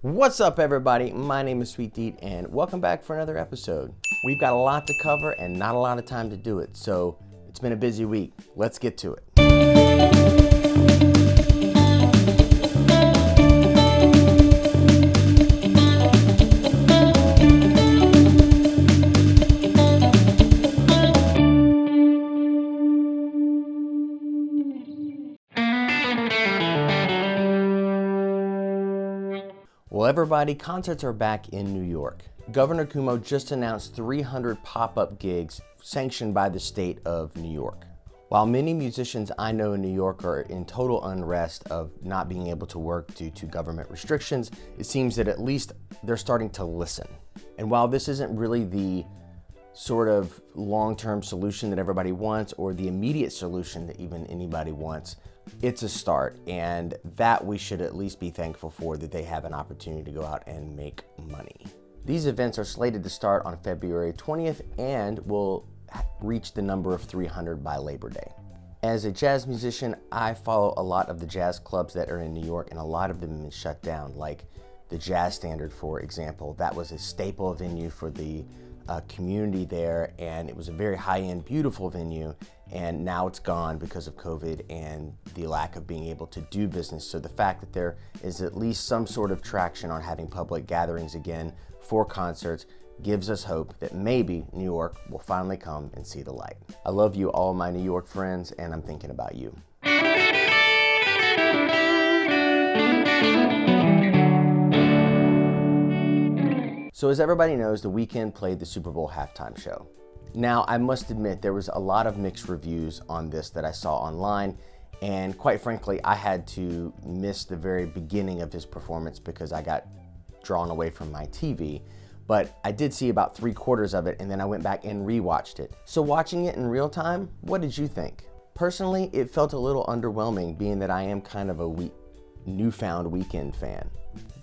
What's up, everybody? My name is Deat, and welcome back for another episode. We've got a lot to cover and not a lot of time to do it, so it's been a busy week. Let's get to it. Well, everybody, concerts are back in New York. Governor Cuomo just announced 300 pop-up gigs sanctioned by the state of New York. While many musicians I know in New York are in total unrest of not being able to work due to government restrictions, it seems that at least they're starting to listen. And while this isn't really the sort of long-term solution that everybody wants or the immediate solution that even anybody wants, it's a start, and that we should at least be thankful for, that they have an opportunity to go out and make money. These events are slated to start on February 20th and will reach the number of 300 by Labor Day. As a jazz musician, I follow a lot of the jazz clubs that are in New York, and a lot of them have been shut down, like the Jazz Standard, for example. That was a staple venue for the community there, and it was a very high-end, beautiful venue, and now it's gone because of COVID and the lack of being able to do business. So the fact that there is at least some sort of traction on having public gatherings again for concerts gives us hope that maybe New York will finally come and see the light. I love you, all my New York friends, and I'm thinking about you. So as everybody knows, The Weeknd played the Super Bowl halftime show. Now, I must admit, there was a lot of mixed reviews on this that I saw online, and quite frankly, I had to miss the very beginning of his performance because I got drawn away from my TV. But I did see about 3/4 of it, and then I went back and rewatched it. So watching it in real time, what did you think? Personally, it felt a little underwhelming, being that I am kind of a newfound Weeknd fan.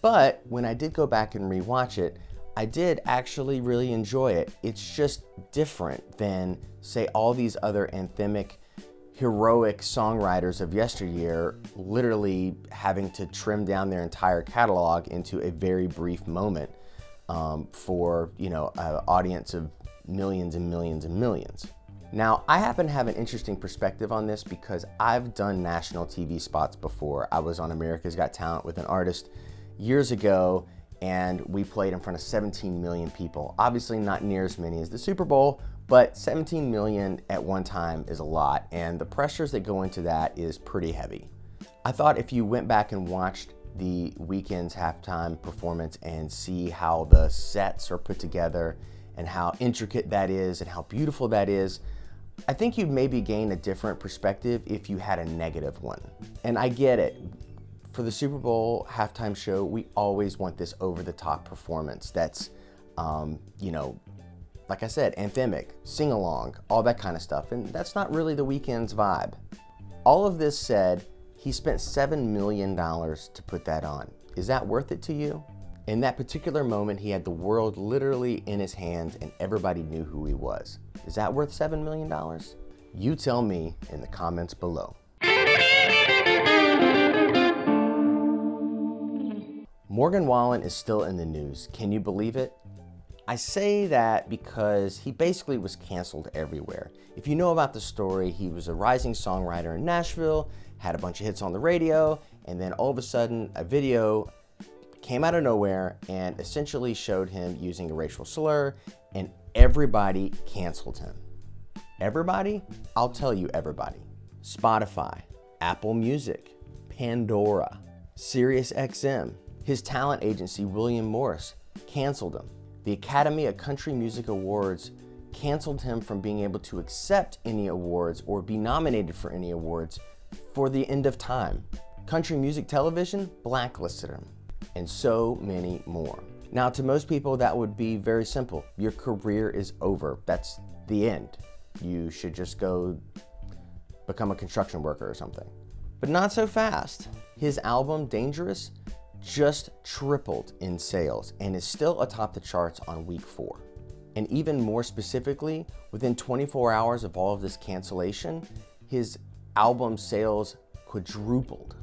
But when I did go back and rewatch it, I did actually really enjoy it. It's just different than, say, all these other anthemic, heroic songwriters of yesteryear literally having to trim down their entire catalog into a very brief moment for, an audience of millions and millions and millions. Now, I happen to have an interesting perspective on this because I've done national TV spots before. I was on America's Got Talent with an artist years ago, and we played in front of 17 million people. Obviously not near as many as the Super Bowl, but 17 million at one time is a lot, and the pressures that go into that is pretty heavy. I thought if you went back and watched the Weeknd's halftime performance and see how the sets are put together and how intricate that is and how beautiful that is, I think you'd maybe gain a different perspective if you had a negative one. And I get it. For the Super Bowl halftime show, we always want this over-the-top performance that's, like I said, anthemic, sing-along, all that kind of stuff, and that's not really the Weeknd's vibe. All of this said, he spent $7 million to put that on. Is that worth it to you? In that particular moment, he had the world literally in his hands, and everybody knew who he was. Is that worth $7 million? You tell me in the comments below. Morgan Wallen is still in the news. Can you believe it? I say that because he basically was canceled everywhere. If you know about the story, he was a rising songwriter in Nashville, had a bunch of hits on the radio, and then all of a sudden a video came out of nowhere and essentially showed him using a racial slur, and everybody canceled him. Everybody? I'll tell you everybody. Spotify, Apple Music, Pandora, SiriusXM, his talent agency, William Morris, canceled him. The Academy of Country Music Awards canceled him from being able to accept any awards or be nominated for any awards for the end of time. Country Music Television blacklisted him, and so many more. Now, to most people, that would be very simple. Your career is over. That's the end. You should just go become a construction worker or something. But not so fast. His album, Dangerous, just tripled in sales and is still atop the charts on week 4. And even more specifically, within 24 hours of all of this cancellation, his album sales quadrupled.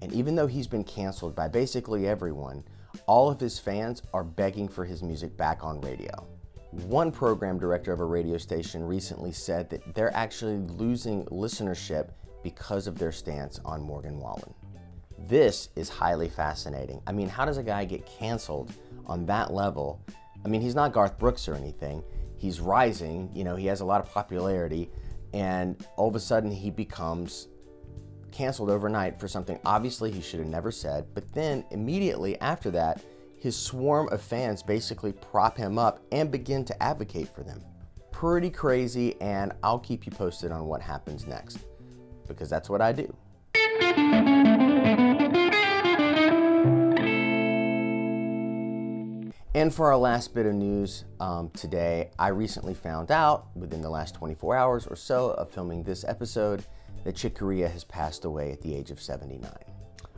And even though he's been canceled by basically everyone, All of his fans are begging for his music back on radio. One program director of a radio station recently said that they're actually losing listenership because of their stance on Morgan Wallen. This is highly fascinating. I mean, how does a guy get canceled on that level? I mean, he's not Garth Brooks or anything. He's rising, you know, he has a lot of popularity, and all of a sudden he becomes canceled overnight for something obviously he should have never said. But then immediately after that, his swarm of fans basically prop him up and begin to advocate for them. Pretty crazy, and I'll keep you posted on what happens next, because that's what I do. And for our last bit of news today, I recently found out within the last 24 hours or so of filming this episode that Chick Corea has passed away at the age of 79.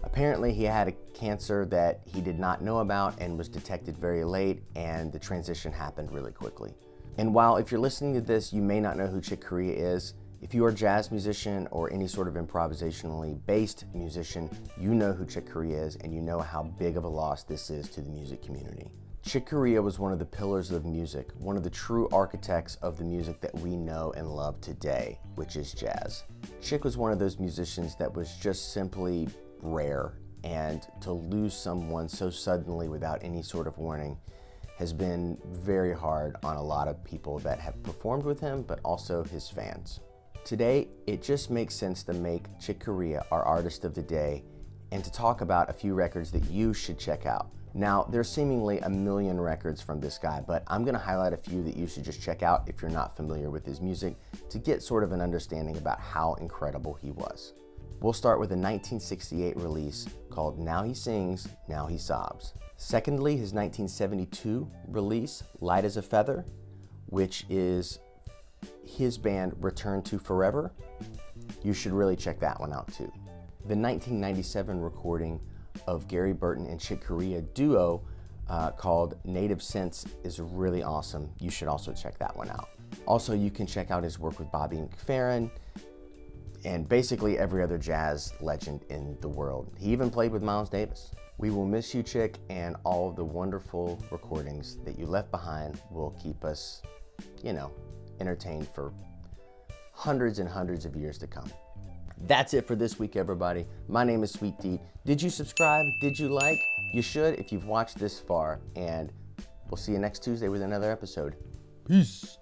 Apparently he had a cancer that he did not know about and was detected very late, and the transition happened really quickly. And while if you're listening to this, you may not know who Chick Corea is, if you are a jazz musician or any sort of improvisationally based musician, you know who Chick Corea is, and you know how big of a loss this is to the music community. Chick Corea was one of the pillars of music, one of the true architects of the music that we know and love today, which is jazz. Chick was one of those musicians that was just simply rare, and to lose someone so suddenly without any sort of warning has been very hard on a lot of people that have performed with him, but also his fans. Today, it just makes sense to make Chick Corea our artist of the day and to talk about a few records that you should check out. Now, there's seemingly a million records from this guy, but I'm gonna highlight a few that you should just check out if you're not familiar with his music to get sort of an understanding about how incredible he was. We'll start with a 1968 release called Now He Sings, Now He Sobs. Secondly, his 1972 release, Light as a Feather, which is his band Return to Forever. You should really check that one out too. The 1997 recording of Gary Burton and Chick Corea duo called Native Sense is really awesome. You should also check that one out. Also, you can check out his work with Bobby McFerrin and basically every other jazz legend in the world. He even played with Miles Davis. We will miss you, Chick, and all of the wonderful recordings that you left behind will keep us, you know, entertained for hundreds and hundreds of years to come. That's it for this week, everybody. My name is Sweet Deat. Did you subscribe? Did you like? You should if you've watched this far, and we'll see you next Tuesday with another episode. Peace.